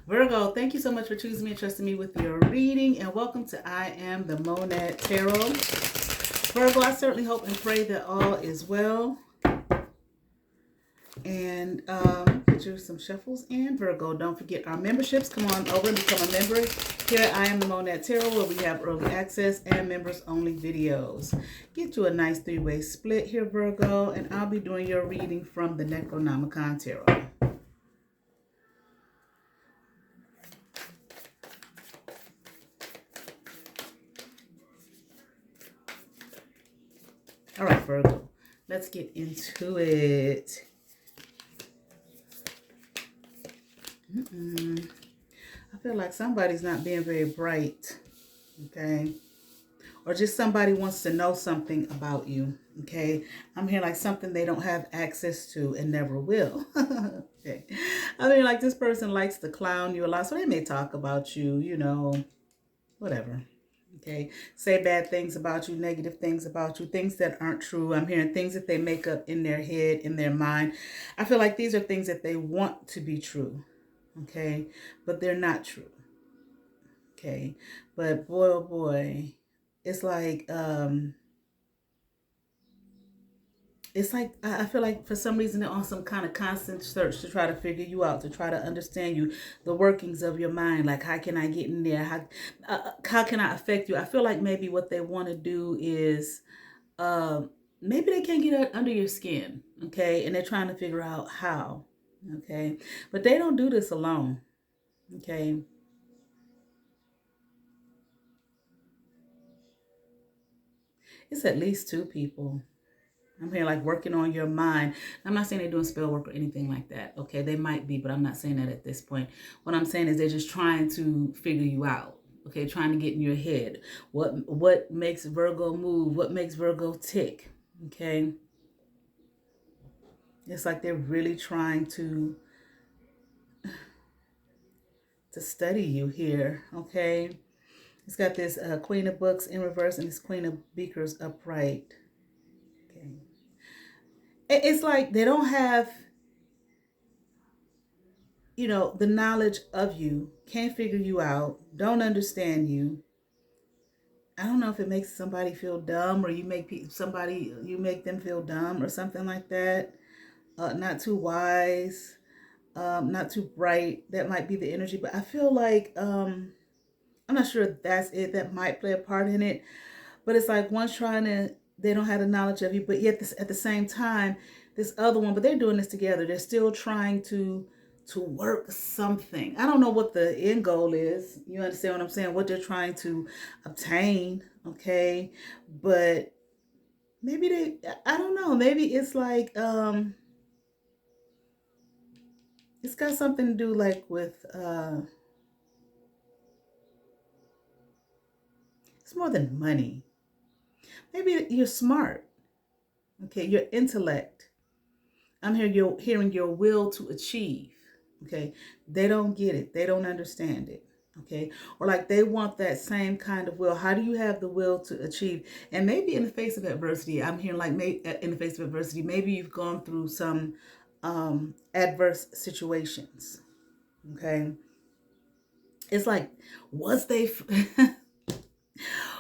Virgo, thank you so much for choosing me and trusting me with your reading. And welcome to I Am the Monad Tarot. Virgo, I certainly hope and pray that all is well. And get you some shuffles. And Virgo, don't forget our memberships. Come on over and become a member here at I Am the Monad Tarot, where we have early access and members only videos. Get you a nice three-way split here, Virgo. And I'll be doing your reading from the Necronomicon Tarot. All right, Virgo, let's get into it. I feel like somebody's not being very bright, okay? Or just somebody wants to know something about you, okay? I'm hearing like something they don't have access to and never will. Okay. I mean, like this person likes to clown you a lot, so they may talk about you, you know, whatever. Okay, say bad things about you, negative things about you, things that aren't true. I'm hearing things that they make up in their head, in their mind. I feel like these are things that they want to be true, okay, but they're not true, okay. But boy, oh boy, it's like I feel like for some reason they're on some kind of constant search to try to figure you out, to try to understand you, the workings of your mind. Like, how can I get in there? How can I affect you? I feel like maybe what they want to do is maybe they can't get under your skin, okay? And they're trying to figure out how, okay? But they don't do this alone, okay? It's at least two people. I'm here like working on your mind. I'm not saying they're doing spell work or anything like that. Okay, they might be, but I'm not saying that at this point. What I'm saying is they're just trying to figure you out. Okay, trying to get in your head. What makes Virgo move? What makes Virgo tick? Okay. It's like they're really trying to study you here. Okay. It's got this Queen of Books in reverse and this Queen of Beakers upright. Okay. It's like they don't have, you know, the knowledge of you, can't figure you out, don't understand you. I don't know if it makes somebody feel dumb or you make them feel dumb or something like that. Not too wise, not too bright. That might be the energy, but I feel like I'm not sure if that's it. That might play a part in it, but it's like one's trying to. They don't have the knowledge of you, but yet at the same time, this other one, but they're doing this together. They're still trying to work something. I don't know what the end goal is. You understand what I'm saying? What they're trying to obtain, okay? But maybe I don't know. Maybe it's like it's got something to do like with it's more than money. Maybe you're smart. Okay, your intellect. I'm hearing your will to achieve. Okay, they don't get it. They don't understand it. Okay, or like they want that same kind of will. How do you have the will to achieve? And maybe in the face of adversity, I'm hearing like maybe in the face of adversity, maybe you've gone through some adverse situations. Okay, it's like once they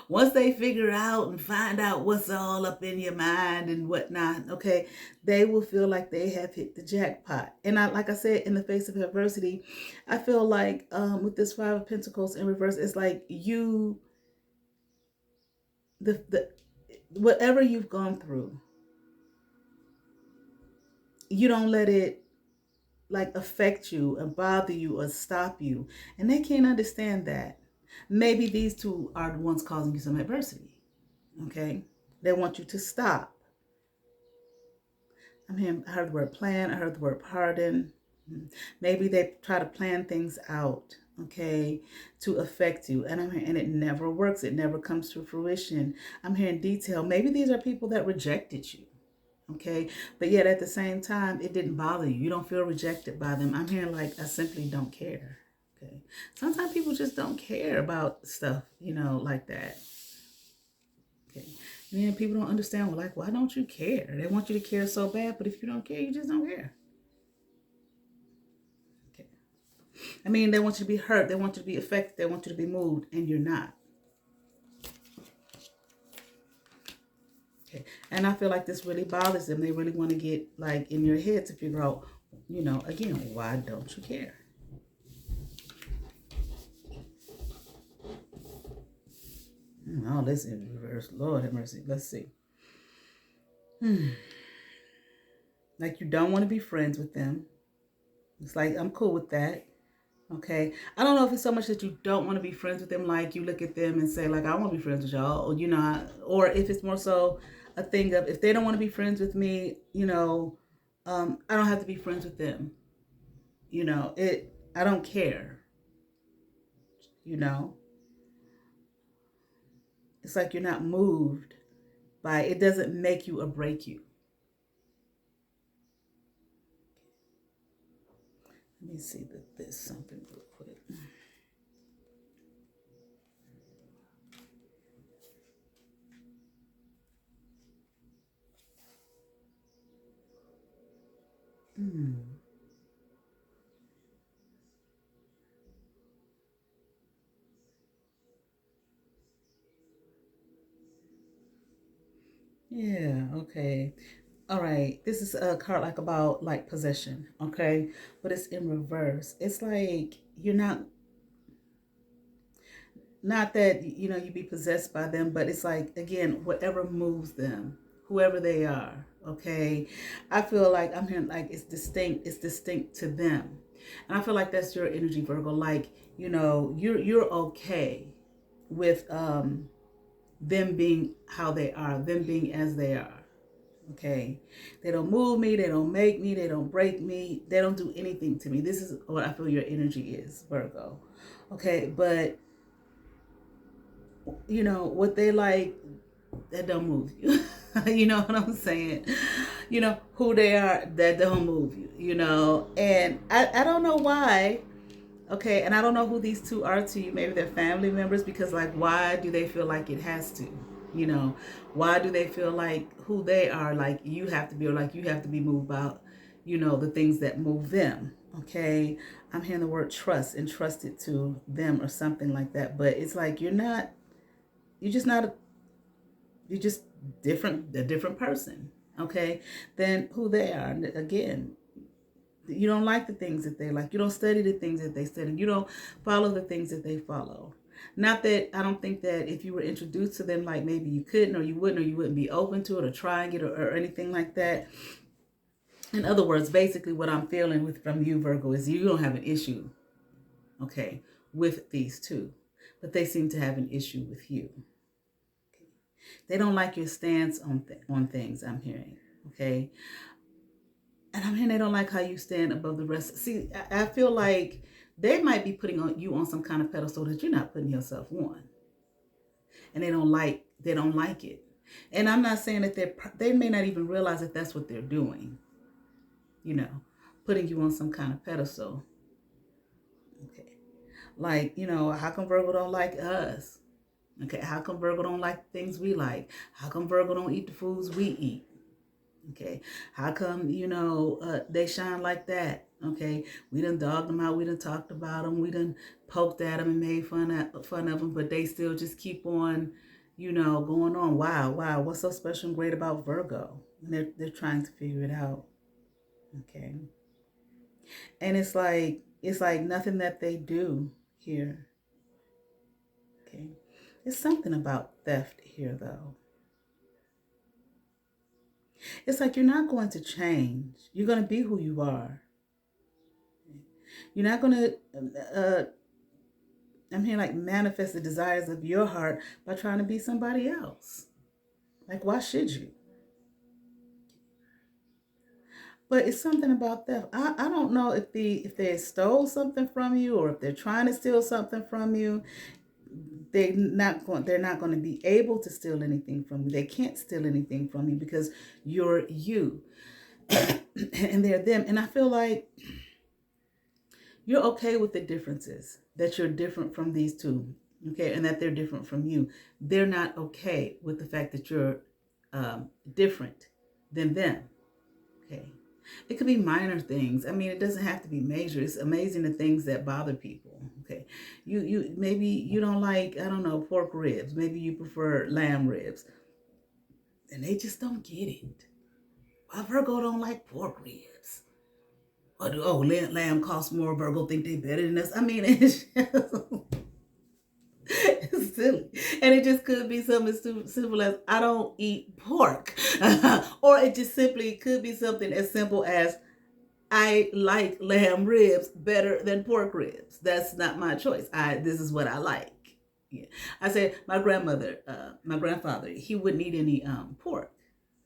once they figure out and find out what's all up in your mind and whatnot, okay, they will feel like they have hit the jackpot. And like I said, in the face of adversity, I feel like with this Five of Pentacles in reverse, it's like the whatever you've gone through, you don't let it like affect you and bother you or stop you. And they can't understand that. Maybe these two are the ones causing you some adversity. Okay. They want you to stop. I heard the word plan. I heard the word pardon. Maybe they try to plan things out, okay, to affect you. And it never works. It never comes to fruition. I'm hearing detail. Maybe these are people that rejected you, okay, but yet at the same time, it didn't bother you. You don't feel rejected by them. I'm hearing like I simply don't care. Okay. Sometimes people just don't care about stuff, you know, like that. Okay. And then people don't understand, well, like, why don't you care? They want you to care so bad, but if you don't care, you just don't care. Okay. I mean, they want you to be hurt. They want you to be affected. They want you to be moved, and you're not. Okay. And I feel like this really bothers them. They really want to get like in your head to figure out, again, why don't you care? Oh, this is in reverse. Lord have mercy. Let's see. Like you don't want to be friends with them. It's like, I'm cool with that. Okay. I don't know if it's so much that you don't want to be friends with them, like you look at them and say, like, I want to be friends with y'all, or if it's more so a thing of, if they don't want to be friends with me, I don't have to be friends with them. I don't care. You know, it's like you're not moved by it. Doesn't make you or break you. Let me see this something real quick. Yeah, okay. All right. This is a card like about like possession, okay? But it's in reverse. It's like you're not that you be possessed by them, but it's like, again, whatever moves them, whoever they are, okay? I feel like I'm hearing like it's distinct to them. And I feel like that's your energy, Virgo. Like, you're okay with them being how they are, them being as they are. Okay. They don't move me, they don't make me, they don't break me, they don't do anything to me. This is what I feel your energy is, Virgo. Okay, but what they like, that don't move you. You know what I'm saying? Who they are, that don't move you, And I don't know why. Okay, and I don't know who these two are to you. Maybe they're family members, because like, why do they feel like it has to? Why do they feel like who they are, like you have to be, or like you have to be moved by, the things that move them? Okay, I'm hearing the word trust, entrusted to them or something like that. But it's like you're just not, you're just a different person, okay, than who they are. And again, you don't like the things that they like. You don't study the things that they study. You don't follow the things that they follow. Not that I don't think that if you were introduced to them, like maybe you couldn't, or you wouldn't be open to it or trying it, or anything like that. In other words, basically what I'm feeling from you, Virgo, is you don't have an issue, okay, with these two, but they seem to have an issue with you. They don't like your stance on things, I'm hearing, okay? And I'm hearing they don't like how you stand above the rest. See, I feel like they might be putting you on some kind of pedestal that you're not putting yourself on. And they don't like it. And I'm not saying that they may not even realize that that's what they're doing, you know, putting you on some kind of pedestal. Okay. Like, how come Virgo don't like us? Okay, how come Virgo don't like the things we like? How come Virgo don't eat the foods we eat? Okay, how come, they shine like that? Okay, we done dogged them out, we done talked about them, we done poked at them and made fun of them, but they still just keep on, going on. Wow, what's so special and great about Virgo? And they're trying to figure it out. Okay, and it's like nothing that they do here. Okay, it's something about theft here, though. It's like you're not going to change. You're going to be who you are. You're not going to, I'm here like manifest the desires of your heart by trying to be somebody else. Like, why should you? But it's something about theft. I don't know if they stole something from you, or if they're trying to steal something from you. They're not going to be able to steal anything from you. They can't steal anything from you because you're you. And they're them. And I feel like you're okay with the differences, that you're different from these two, okay, and that they're different from you. They're not okay with the fact that you're different than them, okay. It could be minor things. I mean, it doesn't have to be major. It's amazing the things that bother people. Okay. You maybe you don't like, I don't know, pork ribs. Maybe you prefer lamb ribs. And they just don't get it. Why Virgo don't like pork ribs? Or do, oh, lamb costs more, Virgo think they better than us. I mean, it's just it's silly. And it just could be something as simple as I don't eat pork. Or it just simply could be something as simple as I like lamb ribs better than pork ribs. That's not my choice. This is what I like. Yeah. I said my grandfather, he wouldn't eat any pork.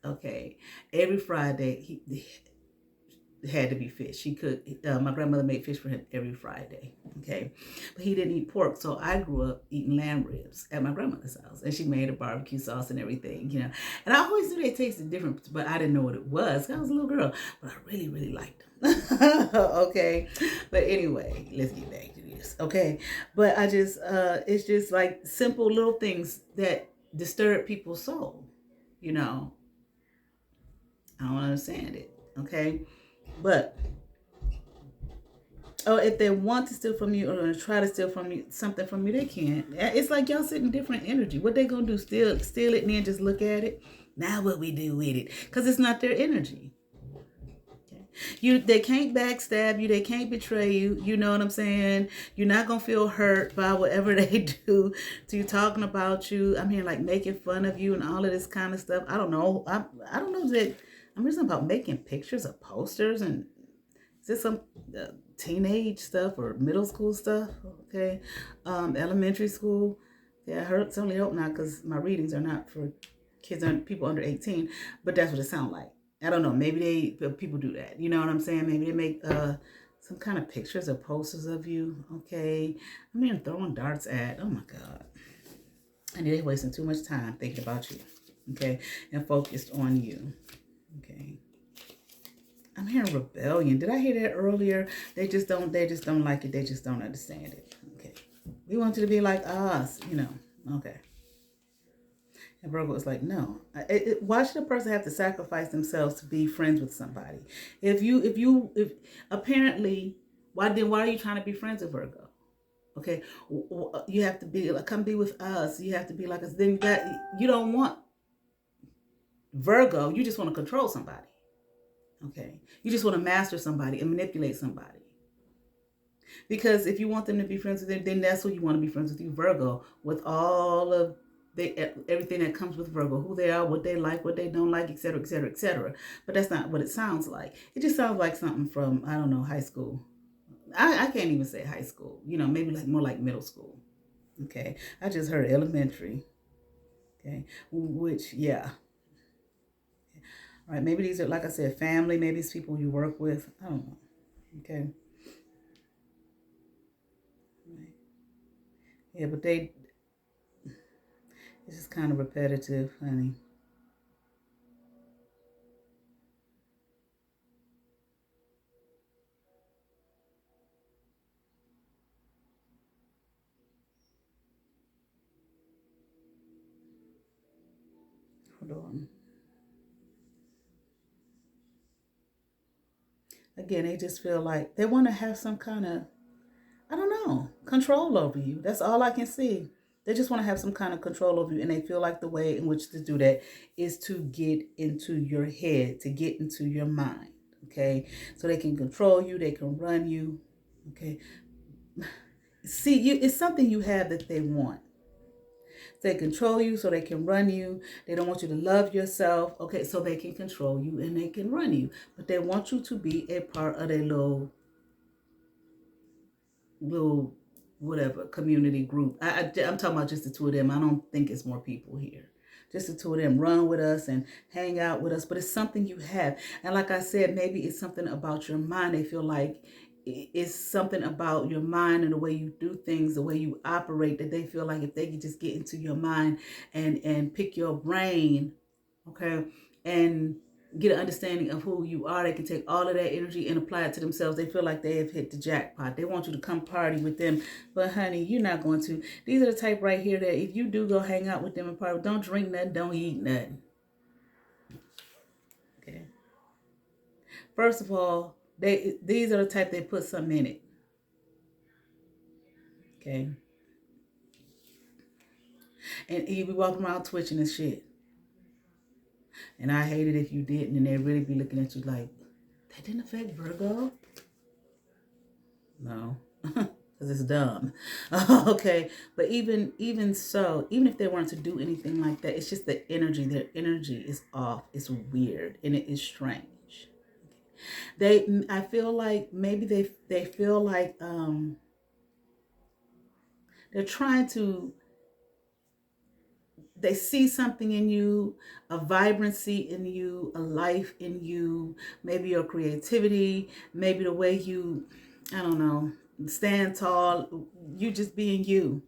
Okay, every Friday he had to be fish. He could. My grandmother made fish for him every Friday. Okay, but he didn't eat pork, so I grew up eating lamb ribs at my grandmother's house, and she made a barbecue sauce and everything. And I always knew they tasted different, but I didn't know what it was. I was a little girl, but I really, really liked them. Okay, but anyway, let's get back to this. Okay, but I just, it's just like simple little things that disturb people's soul. You know, I don't understand it. Okay, but oh, if they want to steal from you or try to steal from you something from you, they can't. It's like y'all sitting different energy. What they gonna do? Steal it and then just look at it? Now what we do with it? Because it's not their energy. They can't backstab you, they can't betray you, you know what I'm saying? You're not gonna feel hurt by whatever they do to you, talking about you. I mean, like making fun of you and all of this kind of stuff. I don't know. I don't know that I'm just about making pictures of posters. And is this some teenage stuff or middle school stuff? Okay, elementary school. Yeah, I certainly hope not, because my readings are not for kids and people under 18. But that's what it sounds like. I don't know. Maybe people do that. You know what I'm saying? Maybe they make some kind of pictures or posters of you. Okay, I mean, throwing darts at. Oh my God, and they're wasting too much time thinking about you. Okay, and focused on you. Okay. I'm hearing rebellion. Did I hear that earlier? They just don't like it. They just don't understand it. Okay. We want you to be like us, Okay. And Virgo is like, no. Why should a person have to sacrifice themselves to be friends with somebody? If apparently, why are you trying to be friends with Virgo? Okay. You have to be like, come be with us. You have to be like us. Then you don't want Virgo. You just want to control somebody. Okay. You just want to master somebody and manipulate somebody. Because if you want them to be friends with them, then that's who you want to be friends with you, Virgo, with all of everything that comes with Virgo, who they are, what they like, what they don't like, etc., etc., etc. But that's not what it sounds like. It just sounds like something from, I don't know, high school. I can't even say high school. Maybe like more like middle school. Okay. I just heard elementary. Okay. Which, yeah. All right. Maybe these are, like I said, family. Maybe it's people you work with. I don't know. Okay. Right. Yeah, but it's just kind of repetitive, honey. Hold on. Again, they just feel like they want to have some kind of, I don't know, control over you. That's all I can see. They just want to have some kind of control over you, and they feel like the way in which to do that is to get into your head, to get into your mind. Okay, so they can control you, they can run you. Okay, see, it's something you have that they want. They control you so they can run you. They don't want you to love yourself. Okay, so they can control you and they can run you. But they want you to be a part of their little whatever community group. I'm talking about just the two of them. I don't think it's more people here. Just the two of them run with us and hang out with us. But it's something you have. And like I said, maybe it's something about your mind. They feel like it's something about your mind and the way you do things, the way you operate, that they feel like if they could just get into your mind and pick your brain, okay, and get an understanding of who you are, they can take all of that energy and apply it to themselves. They feel like they have hit the jackpot. They want you to come party with them. But honey, you're not going to. These are the type right here that if you do go hang out with them and party, don't drink nothing, don't eat nothing. Okay. First of all, these are the type they put something in it. Okay. And you be walking around twitching and shit. And I hate it if you didn't, and they really be looking at you like, that didn't affect Virgo? No. Because it's dumb. Okay. But even so, even if they weren't to do anything like that, it's just the energy. Their energy is off. It's weird and it is strange. I feel like maybe they feel like they're trying to, they see something in you, a vibrancy in you, a life in you, maybe your creativity, maybe the way you, I don't know, stand tall, you just being you.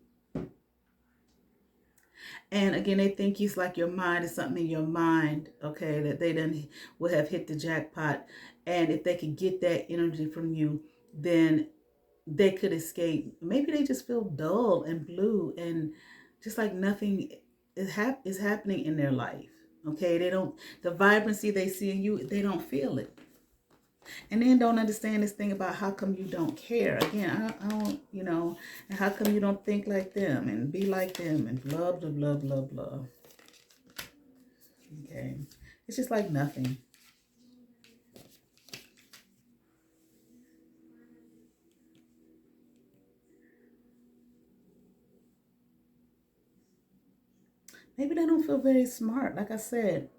And again, they think it's like your mind is something in your mind, okay, that they then will have hit the jackpot. And if they could get that energy from you, then they could escape. Maybe they just feel dull and blue and just like nothing is happening in their life. Okay, they don't, the vibrancy they see in you, they don't feel it. And then don't understand this thing about how come you don't care. Again, I don't, and how come you don't think like them and be like them and blah, blah, blah, blah, blah. Okay, it's just like nothing. Maybe they don't feel very smart. Like I said,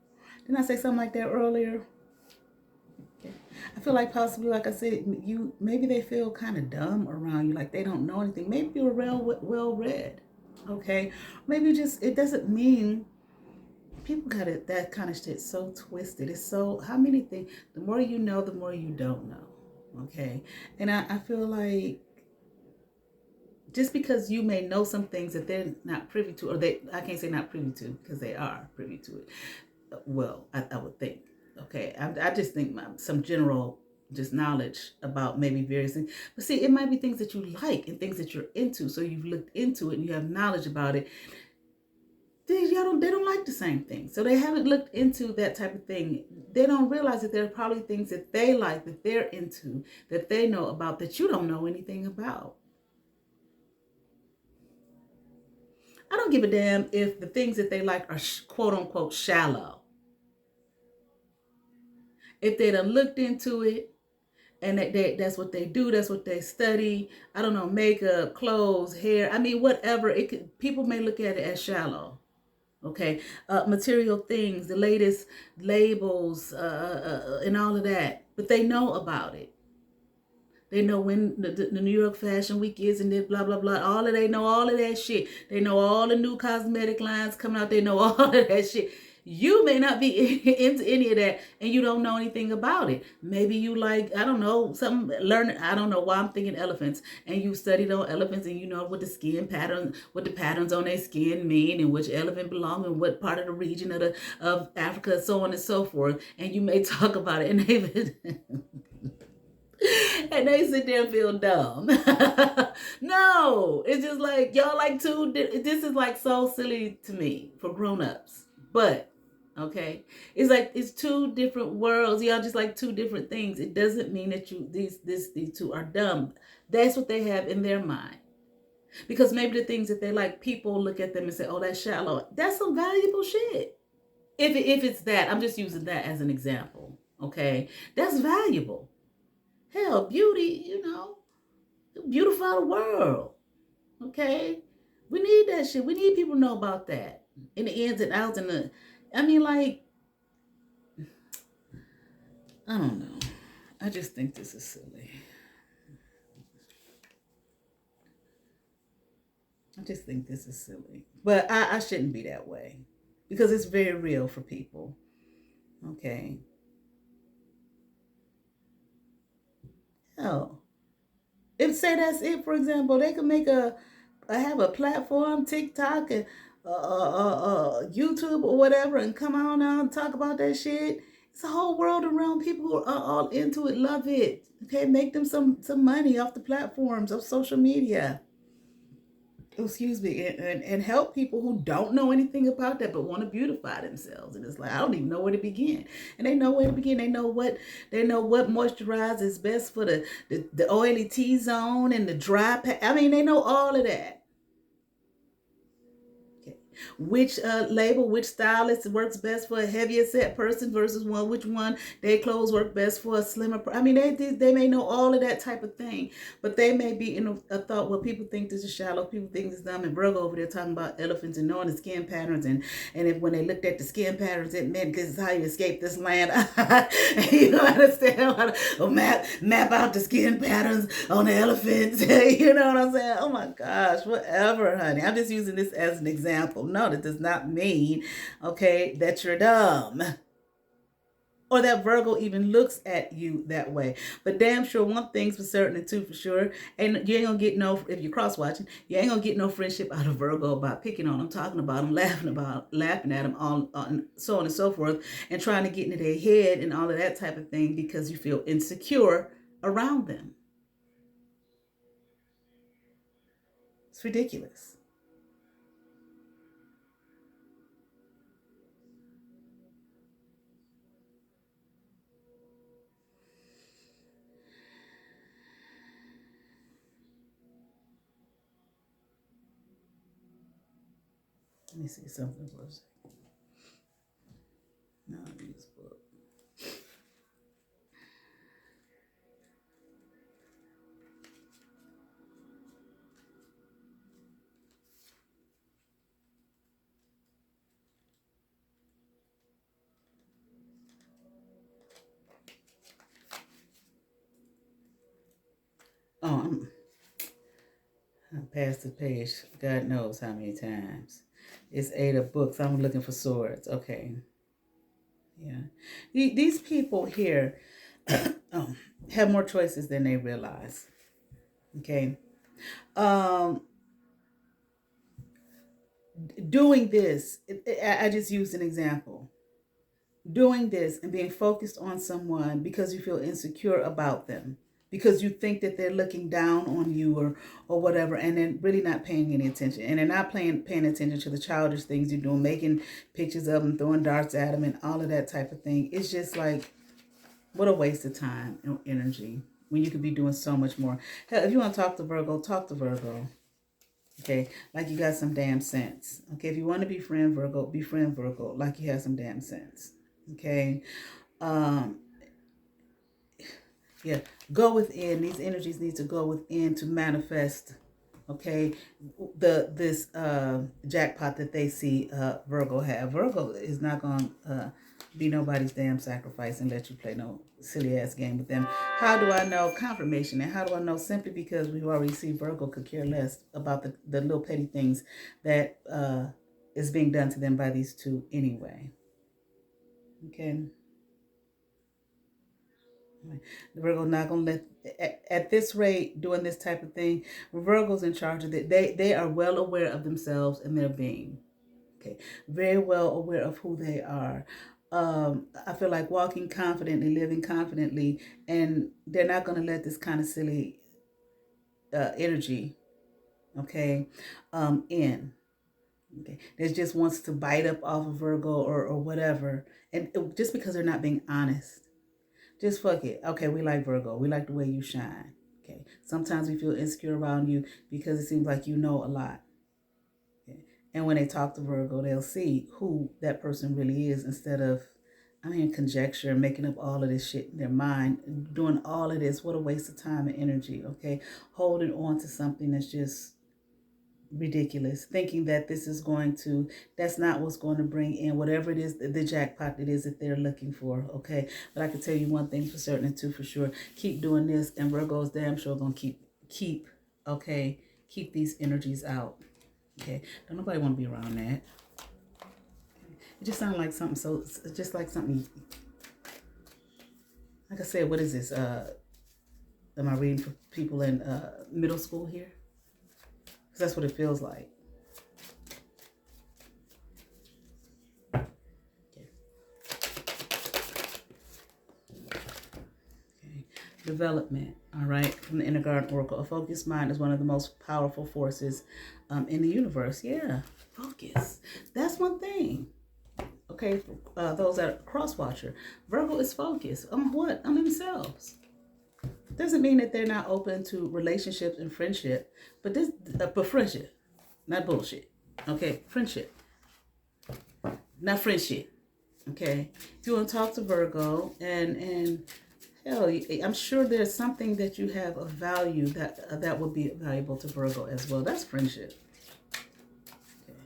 didn't I say something like that earlier? Okay. I feel like possibly, like I said, maybe they feel kind of dumb around you, like they don't know anything. Maybe you're well read. Okay, maybe just it doesn't mean people got it. That kind of shit so twisted. It's so, how many things? The more you know, the more you don't know. Okay, and I feel like just because you may know some things that they're not privy to, or I can't say not privy to because they are privy to it. Well, I would think. Okay, I just think some general just knowledge about maybe various things. But see, it might be things that you like and things that you're into. So you've looked into it and you have knowledge about it. They don't like the same thing. So they haven't looked into that type of thing. They don't realize that there are probably things that they like, that they're into, that they know about, that you don't know anything about. I don't give a damn if the things that they like are quote unquote shallow. If they done looked into it and that's what they do, that's what they study, I don't know, makeup, clothes, hair, I mean, whatever, people may look at it as shallow. Okay, material things, the latest labels, and all of that, but they know about it. They know when the New York Fashion Week is and this blah, blah, blah. They know all of that shit. They know all the new cosmetic lines coming out. They know all of that shit. You may not be into any of that and you don't know anything about it. Maybe you like, I don't know, learning, I don't know why I'm thinking elephants. And you studied on elephants and you know what the skin pattern, what the patterns on their skin mean and which elephant belong in what part of the region of Africa, so on and so forth. And you may talk about it and they and they sit there and feel dumb. No, it's just like y'all like this is like so silly to me for grown-ups. But okay, it's like it's two different worlds. Y'all just like two different things. It doesn't mean that these two are dumb. That's what they have in their mind. Because maybe the things that they like, people look at them and say, "Oh, that's shallow." That's some valuable shit. If it's that, I'm just using that as an example. Okay, that's valuable. Hell, beauty, beautify the world. Okay? We need that shit. We need people to know about that. In the ins and outs I mean, like, I don't know. I just think this is silly. I just think this is silly. But I shouldn't be that way. Because it's very real for people. Okay. Hell. If say that's it, for example, they could make have a platform, TikTok and YouTube or whatever, and come on out and talk about that shit. It's a whole world around people who are all into it, love it. Okay, make them some money off the platforms of social media. excuse me, and help people who don't know anything about that but want to beautify themselves. And it's like, I don't even know where to begin. And they know where to begin. They know what moisturizer is best for the oily T zone and the dry I mean, they know all of that. Which label, which stylist works best for a heavier set person versus which one their clothes work best for a slimmer I mean, they may know all of that type of thing, but they may be in a thought, well, people think this is shallow, people think this is dumb, and Virgo over there talking about elephants and knowing the skin patterns, and if when they looked at the skin patterns, it meant this is how you escape this land. You know, understand how to map out the skin patterns on the elephants. You know what I'm saying? Oh my gosh, whatever, honey. I'm just using this as an example. No, that does not mean, okay, that you're dumb or that Virgo even looks at you that way. But damn sure, one thing's for certain and two for sure, and you ain't gonna get no, if you're cross watching, you ain't gonna get no friendship out of Virgo about picking on them, talking about them, laughing at them, all so on and so forth, and trying to get into their head and all of that type of thing because you feel insecure around them. It's ridiculous. Let me see something for a second. No, use book. Oh, I passed the page. God knows how many times. It's 8 of books. I'm looking for swords. Okay. Yeah. These people here have more choices than they realize. Okay. Um, doing this, I just used an example. Doing this and being focused on someone because you feel insecure about them, because you think that they're looking down on you or whatever, and then really not paying any attention, and they're not paying attention to the childish things you're doing, making pictures of them, throwing darts at them, and all of that type of thing. It's just like, what a waste of time and energy when you could be doing so much more. Hell, if you want to talk to Virgo, talk to Virgo. Okay, like you got some damn sense. Okay, if you want to befriend Virgo, befriend Virgo, like you have some damn sense. Okay, um, yeah, go within. These energies need to go within to manifest. Okay, this jackpot that they see Virgo have. Virgo is not gonna be nobody's damn sacrifice and let you play no silly ass game with them. How do I know? Confirmation. And how do I know? Simply because we've already seen Virgo could care less about the little petty things that is being done to them by these two anyway. Okay. The Virgo not gonna let at this rate doing this type of thing. Virgo's in charge of it. They are well aware of themselves and their being. Okay, very well aware of who they are. I feel like walking confidently, living confidently, and they're not gonna let this kind of silly energy, okay, in. Okay, that just wants to bite up off of Virgo or whatever, and just because they're not being honest. Just fuck it. Okay, we like Virgo. We like the way you shine. Okay. Sometimes we feel insecure around you because it seems like you know a lot. Okay. And when they talk to Virgo, they'll see who that person really is instead of, I mean, conjecture, making up all of this shit in their mind, doing all of this. What a waste of time and energy. Okay. Holding on to something that's just ridiculous, thinking that this is going to, that's not what's going to bring in whatever it is, the jackpot it is that they're looking for. Okay, but I can tell you one thing for certain and two for sure: keep doing this and Virgo's damn sure gonna keep okay, keep these energies out. Okay, don't nobody want to be around that. It just sounds like something, so it's just like something, like I said, what is this, am I reading for people in middle school here? Because that's what it feels like. Okay. development, all right, from the Inner Garden Oracle. A focused mind is one of the most powerful forces in the universe. Yeah, focus. That's one thing. Okay, those that are cross-watcher. Virgo is focused on what? On themselves. Doesn't mean that they're not open to relationships and friendship, but but friendship, not bullshit. Okay, friendship, not friendship. Okay, if you want to talk to Virgo, and hell, I'm sure there's something that you have of value that would be valuable to Virgo as well. That's friendship. Okay,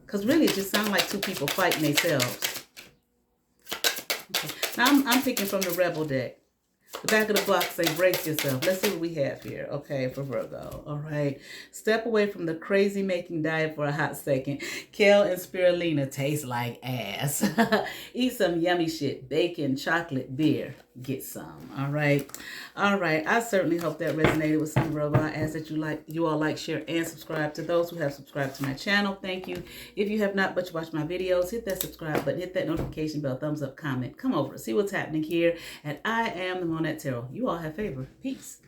because really, it just sounds like two people fighting themselves. Okay. Now I'm picking from the Rebel deck. The back of the box say, brace yourself. Let's see what we have here, okay, for Virgo. All right. Step away from the crazy-making diet for a hot second. Kale and spirulina taste like ass. Eat some yummy shit. Bacon, chocolate, beer. Get some, all right? All right. I certainly hope that resonated with some Virgo. I ask that you all like, share, and subscribe. To those who have subscribed to my channel, thank you. If you have not, but you watch my videos, hit that subscribe button, hit that notification bell, thumbs up, comment. Come over, see what's happening here. And I am the Monette Tarot. You all have favor. Peace.